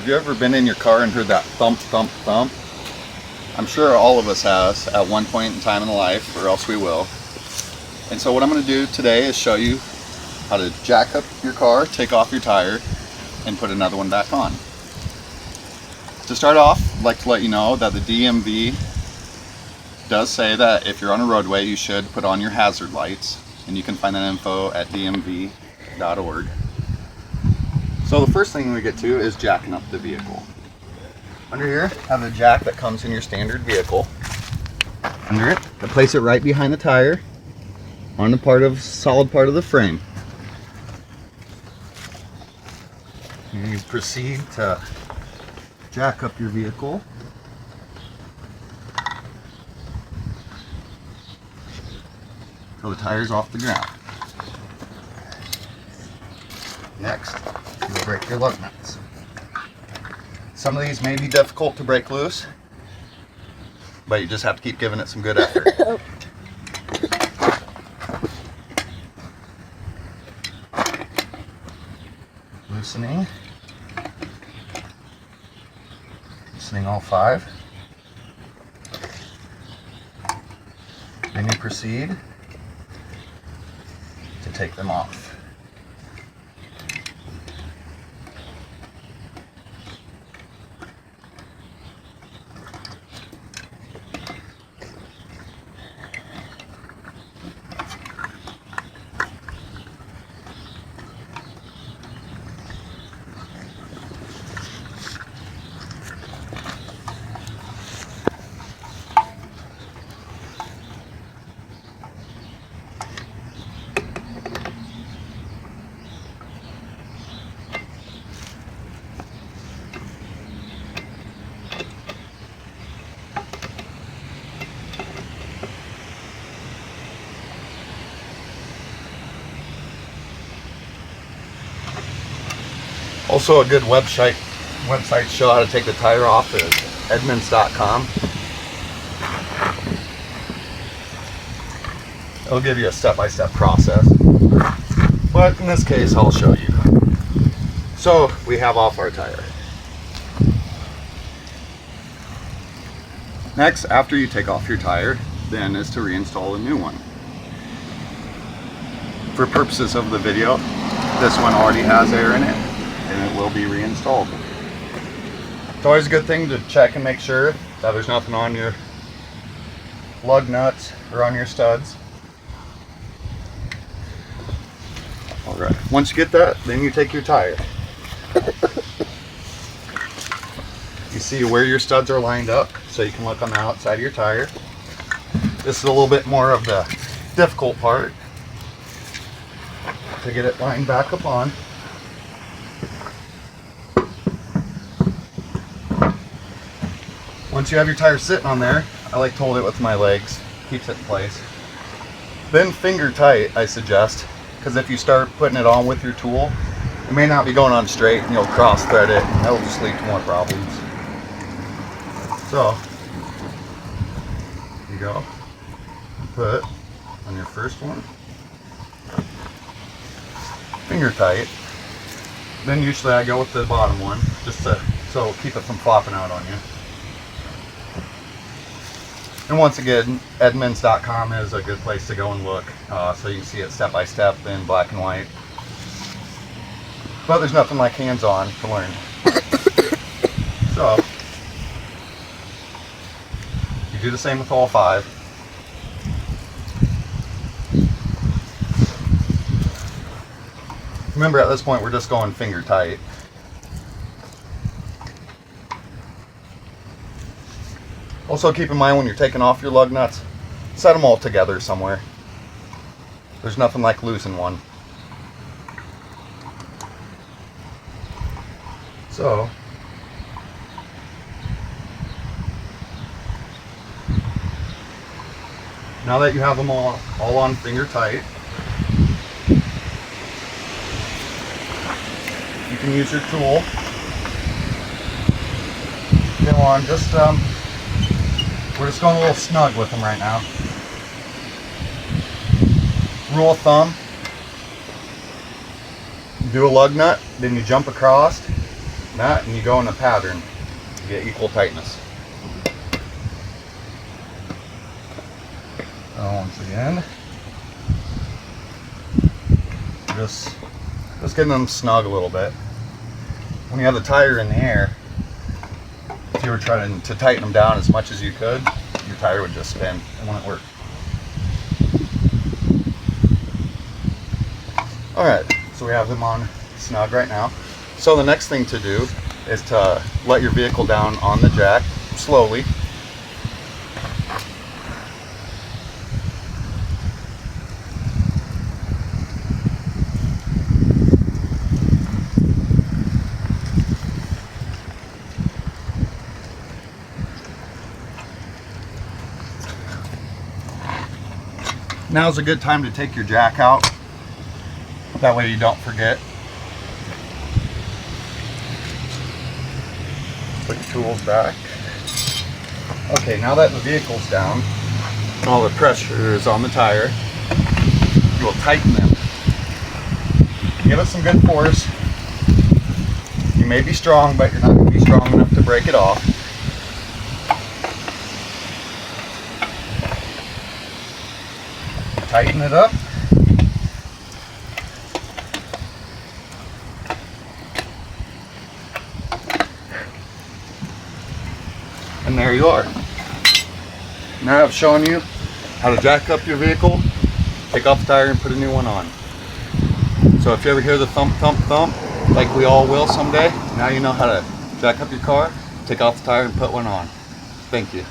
Have you ever been in your car and heard that thump, thump, thump? I'm sure all of us has at one point in time in life, or else we will. And so what I'm going to do today is show you how to jack up your car, take off your tire, and put another one back on. To start off, I'd like to let you know that the DMV does say that if you're on a roadway, you should put on your hazard lights, and you can find that info at dmv.org. So the first thing we get to is jacking up the vehicle. Under here, have a jack that comes in your standard vehicle. Under it, I place it right behind the tire on the solid part of the frame. And you proceed to jack up your vehicle. Till the tire's off the ground. Next, you'll break your lug nuts. Some of these may be difficult to break loose, but you just have to keep giving it some good effort. Loosening all 5. Then you proceed to take them off. Also, a good website to show how to take the tire off is CAM00082.mp4. It'll give you a step-by-step process, but in this case I'll show you. So we have off our tire. Next, after you take off your tire, then is to reinstall a new one. For purposes of the video, this one already has air in it, and it will be reinstalled. It's always a good thing to check and make sure that there's nothing on your lug nuts or on your studs. Alright, once you get that, then you take your tire. You see where your studs are lined up, so you can look on the outside of your tire. This is a little bit more of the difficult part, to get it lined back up on. Once you have your tire sitting on there, I like to hold it with my legs, keeps it in place. Then finger tight, I suggest, because if you start putting it on with your tool, it may not be going on straight and you'll cross thread it. That'll just lead to more problems. So, you go, put on your first one, finger tight. Then usually I go with the bottom one, just so it'll keep it from flopping out on you. And once again, CAM00082.mp4 is a good place to go and look, so you can see it step by step in black and white. But there's nothing like hands-on to learn. So, you do the same with all 5. Remember, at this point, we're just going finger tight. Also, keep in mind when you're taking off your lug nuts, set them all together somewhere. There's nothing like losing one. So, now that you have them all on finger tight, you can use your tool. Go on, just we're just going a little snug with them right now. Rule of thumb, do a lug nut, then you jump across, That, and you go in a pattern to get equal tightness. Once again, just getting them snug a little bit. When you have the tire in the air, if you were trying to tighten them down as much as you could, your tire would just spin. It wouldn't work. Alright, so we have them on snug right now. So the next thing to do is to let your vehicle down on the jack slowly. Now's a good time to take your jack out. That way you don't forget. Put your tools back. Okay, now that the vehicle's down, all the pressure is on the tire, you'll tighten them. Give it some good force. You may be strong, but you're not going to be strong enough to break it off. Tighten it up. And there you are. Now I've shown you how to jack up your vehicle, take off the tire and put a new one on. So if you ever hear the thump, thump, thump, like we all will someday, now you know how to jack up your car, take off the tire and put one on. Thank you.